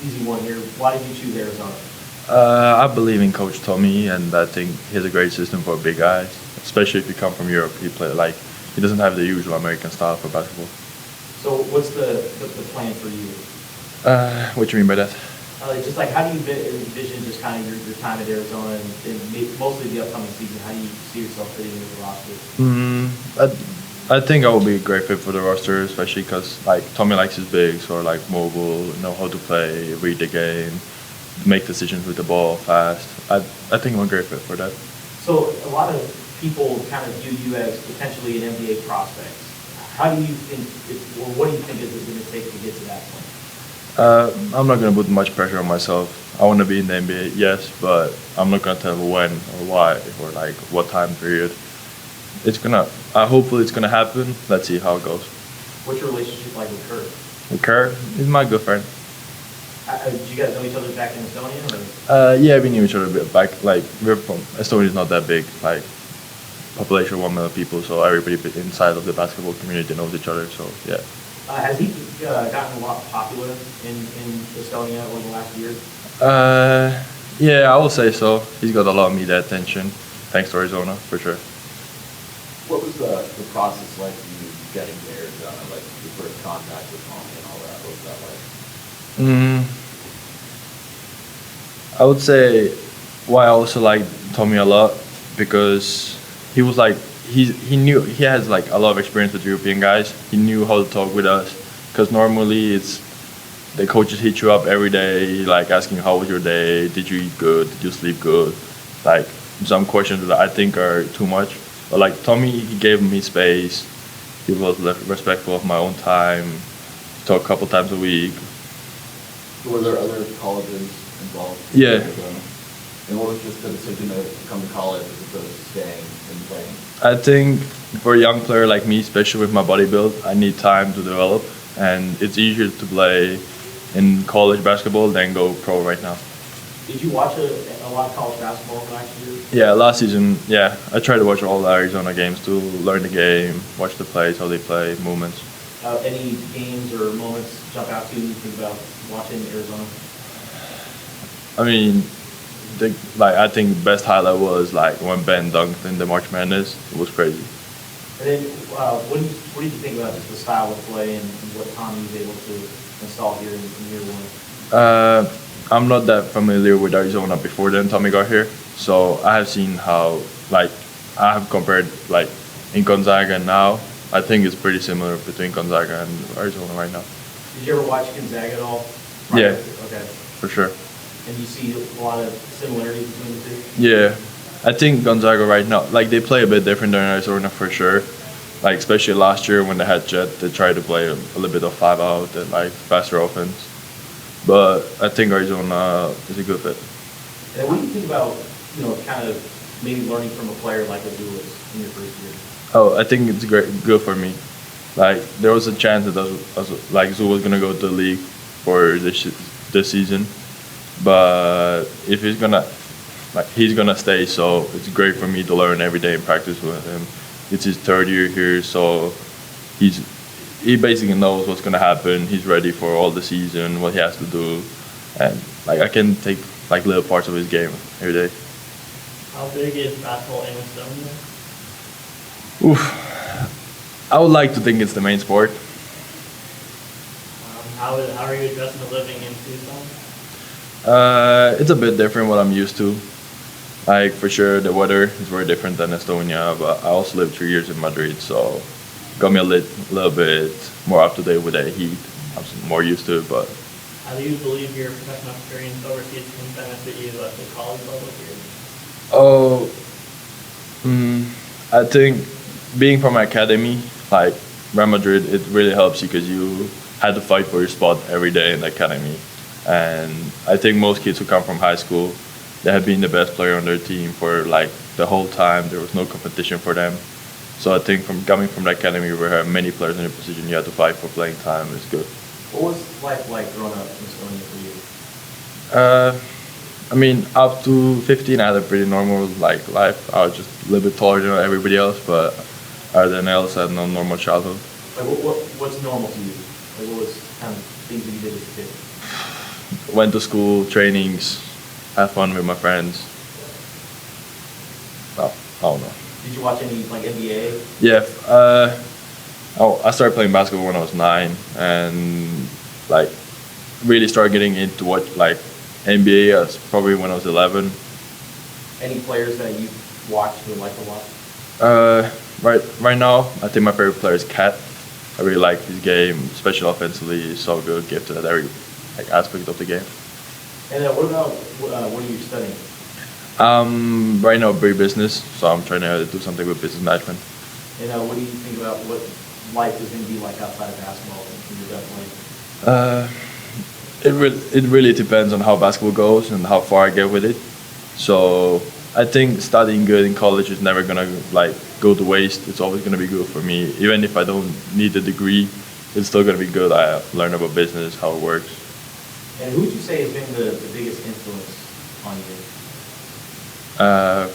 easy one here. Why did you choose Arizona? I believe in Coach Tommy, and I think he has a great system for big guys, especially if you come from Europe. He doesn't have the usual American style for basketball. So what's the plan for you? What do you mean by that? Just like how do you envision just kind of your time at Arizona and mostly the upcoming season? How do you see yourself fitting into the roster? I think I will be a great fit for the roster, especially because like Tommy likes his bigs or like mobile, know how to play, read the game, make decisions with the ball fast. I think I'm a great fit for that. So a lot of people kind of view you as potentially an NBA prospect. How do you think, or what do you think is it going to take to get to that point? I'm not going to put much pressure on myself. I want to be in the NBA, yes, but I'm not going to tell when or why or like what time period. Hopefully it's gonna happen. Let's see how it goes. What's your relationship like with Kerr? With Kerr, he's my good friend. Did you guys know each other back in Estonia? Yeah, we knew each other a bit back. Like we're from Estonia is not that big. Like population 1 million people, so everybody inside of the basketball community knows each other. So yeah. Has he gotten a lot popular in Estonia over the last year? Yeah, I will say so. He's got a lot of media attention, thanks to Arizona for sure. What was the process like for you getting to Arizona, like your first contact with Tommy and all that? What was that like? I would say why I also like Tommy a lot because he was like he has like a lot of experience with European guys. He knew how to talk with us because normally it's the coaches hit you up every day, like asking how was your day, did you eat good, did you sleep good, like some questions that I think are too much. But like Tommy, he gave me space. He was respectful of my own time. He talked a couple times a week. Were there other colleges involved? Yeah. And what was just the decision to come to college as opposed to staying and playing? I think for a young player like me, especially with my body build, I need time to develop, and it's easier to play in college basketball than go pro right now. Did you watch a lot of college basketball last year? Yeah, last season, yeah. I tried to watch all the Arizona games to learn the game, watch the plays, how they play, movements. Any games or moments jump out to you when you think about watching Arizona? I mean, I think the best highlight was like when Ben dunked in the March Madness. It was crazy. And then, what do you think about just the style of play and what Tommy was able to install here in year one? I'm not that familiar with Arizona before then Tommy got here, so I have seen how I have compared like in Gonzaga and now. I think it's pretty similar between Gonzaga and Arizona right now. Did you ever watch Gonzaga at all? Yeah. Okay. For sure. And you see a lot of similarities between the two? Yeah, I think Gonzaga right now, like they play a bit different than Arizona for sure. Like especially last year when they had Jet, they tried to play a little bit of 5-out and like faster offense. But I think Arizona is a good fit. And what do you think about, kind of maybe learning from a player like Azulis in your first year? Oh, I think it's good for me. Like there was a chance that Zoo was gonna go to the league for this season, but if he's gonna stay. So it's great for me to learn every day and practice with him. It's his 3rd year here, so he basically knows what's gonna happen. He's ready for all the season, what he has to do, and like I can take like little parts of his game every day. How big is basketball in Estonia? Oof, I would like to think it's the main sport. How are you adjusting to living in Tucson? It's a bit different what I'm used to. Like for sure, the weather is very different than Estonia, but I also lived 3 years in Madrid, so got me a little bit more up to date with the heat. I'm more used to it, but. How do you believe your professional experience overseas can benefit you at the college level here? Oh, I think being from academy, like Real Madrid, it really helps you because you had to fight for your spot every day in the academy. And I think most kids who come from high school, they have been the best player on their team for like the whole time. There was no competition for them. So I think from coming from the academy where there are many players in your position, you have to fight for playing time is good. What was life like growing up in Estonia for you? I mean, up to 15, I had a pretty normal life. I was just a little bit taller than everybody else, but other than else, I had no normal childhood. Like what's normal to you? Like what was kind of things that you did as a kid? went to school, trainings, had fun with my friends. Oh, I don't know. Did you watch any like NBA? Yeah, I started playing basketball when I was 9, and like really started getting into what like NBA probably when I was 11. Any players that you watched or like to watch? Right now, I think my favorite player is Cat. I really like his game, especially offensively. He's so good, gifted at every like aspect of the game. And what about what are you studying? Right now, big business, so I'm trying to do something with business management. And what do you think about what life is going to be like outside of basketball when you're done playing? It really depends on how basketball goes and how far I get with it. So I think studying good in college is never gonna like go to waste. It's always gonna be good for me. Even if I don't need a degree, it's still gonna be good. I learn about business, how it works. And who would you say has been the biggest influence on you?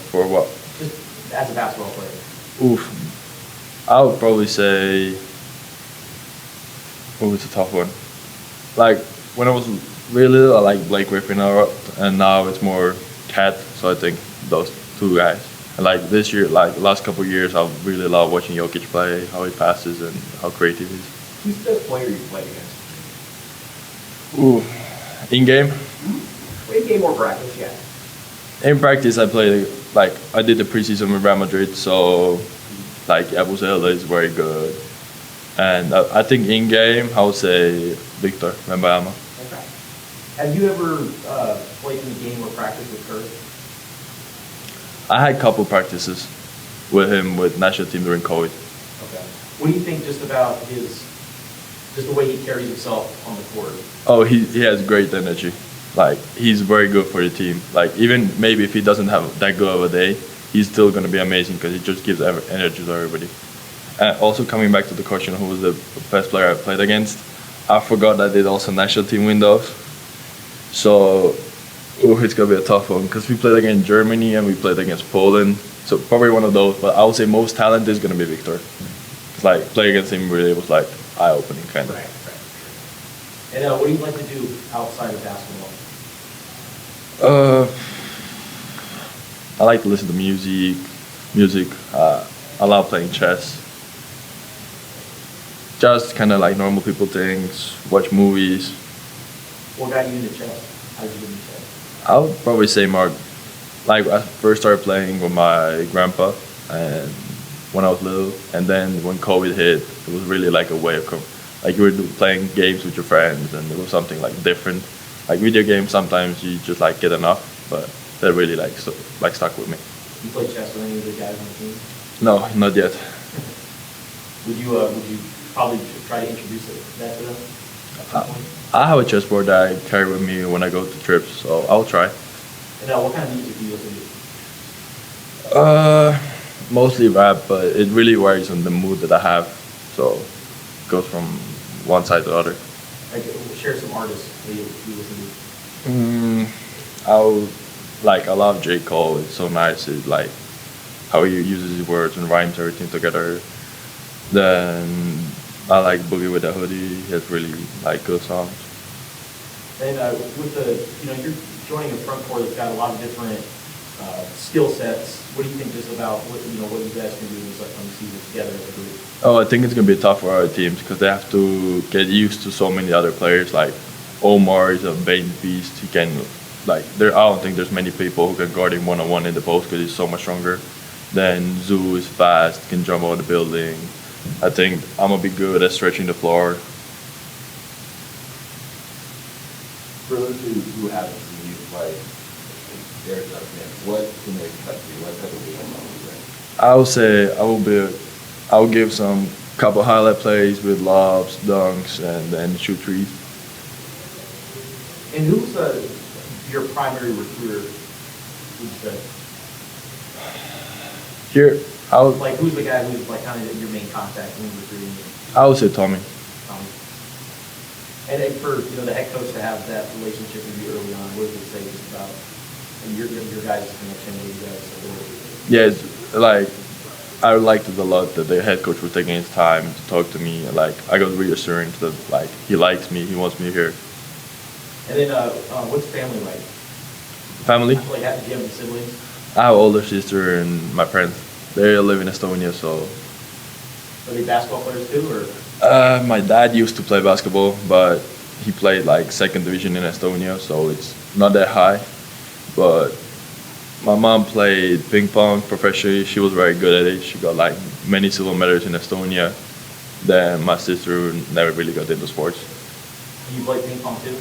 For what? Just as a basketball player. Oof. I would probably say. Oh, it's a tough one. Like when I was really little, I liked Blake Griffin a lot, and now it's more Cat. So I think those two guys. And like this year, like the last couple of years, I really love watching Jokic play, how he passes and how creative he is. Who's the best player you played against? Ooh, in game. In game or practice, yeah. In practice, I played like I did the preseason with Real Madrid, so like Abusela is very good. And I think in game, I would say Victor Wembanyama. Okay. Have you ever played in a game or practice with Curry? I had a couple practices with him with national team during COVID. Okay. What do you think just about just the way he carries himself on the court? Oh, he has great energy. Like he's very good for the team. Like even maybe if he doesn't have that good of a day, he's still gonna be amazing because he just gives energy to everybody. And also coming back to the question, who was the best player I played against? I forgot I did also national team windows. So, it's gonna be a tough one because we played against Germany and we played against Poland. So probably one of those. But I would say most talented is gonna be Victor. It's like playing against him really was like eye-opening kind of. Right. And what do you like to do outside of basketball? I like to listen to music. I love playing chess. Just kind of like normal people things. Watch movies. What got you into chess? How did you get into chess? I would probably say more. Like I first started playing with my grandpa, and when I was little, and then when COVID hit, it was really like a way of like you were playing games with your friends, and it was something like different. Like video games, sometimes you just like get enough, but that really like stuck with me. You play chess with any of the guys on the team? No, not yet. Would you probably try to introduce that to them at some point? I have a chessboard that I carry with me when I go to trips, so I'll try. And what kind of music do you listen to? Mostly rap, but it really varies on the mood that I have, so it goes from one side to the other. Like, share some artists that you listen to. I love J. Cole. It's so nice. It's like how he uses his words and rhymes everything together. Then I like Boogie with the Hoodie. He has really like good songs. And with you're joining a front court that's got a lot of different skill sets. What do you think just about what you guys can do in this upcoming season together as a group? Oh, I think it's gonna be tough for our teams because they have to get used to so many other players. Like Omar is a main beast. He can I don't think there's many people who can guard him one-on-one in the post because he's so much stronger. Then Zoo is fast, can jump over the building. I think I'm gonna be good at stretching the floor. For those who haven't seen you play, there's nothing. What can they expect you? What type of game are you playing? I would say I will give some couple highlight plays with lobs, dunks, and then shoot threes. And who's your primary recruiter? Who's Here, who's the guy who's like kind of your main contact when recruiting you? I would say Tommy. And then for the head coach to have that relationship with you early on, what does it say just about your guys' connection with you guys? Yeah, it's like I liked it a lot that the head coach was taking his time to talk to me. Like I got reassuring that he likes me, he wants me here. And then, what's family like? Family? Do you have any siblings? I have an older sister and my parents. They live in Estonia, so. Are they basketball players too, or? My dad used to play basketball, but he played like second division in Estonia, so it's not that high. But my mom played ping pong professionally. She was very good at it. She got like many silver medals in Estonia. Then my sister never really got into sports. You play ping pong too?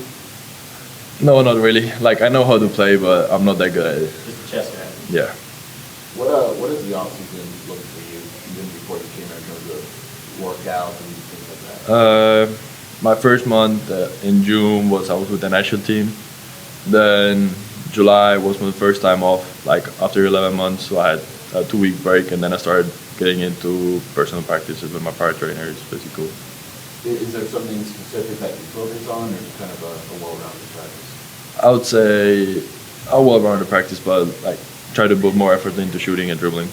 No, not really. Like I know how to play, but I'm not that good at it. Just a chess guy? Yeah. What does the offseason look for you, even before you came here, in terms of workout and things like that? My first month in June I was with the national team. Then July was my first time off, like after 11 months. So I had a 2-week break, and then I started getting into personal practices with my prior trainers, physical. Is there something specific that you focus on, or is it kind of a well-rounded practice? I would say a well-rounded practice, but like try to put more effort into shooting and dribbling.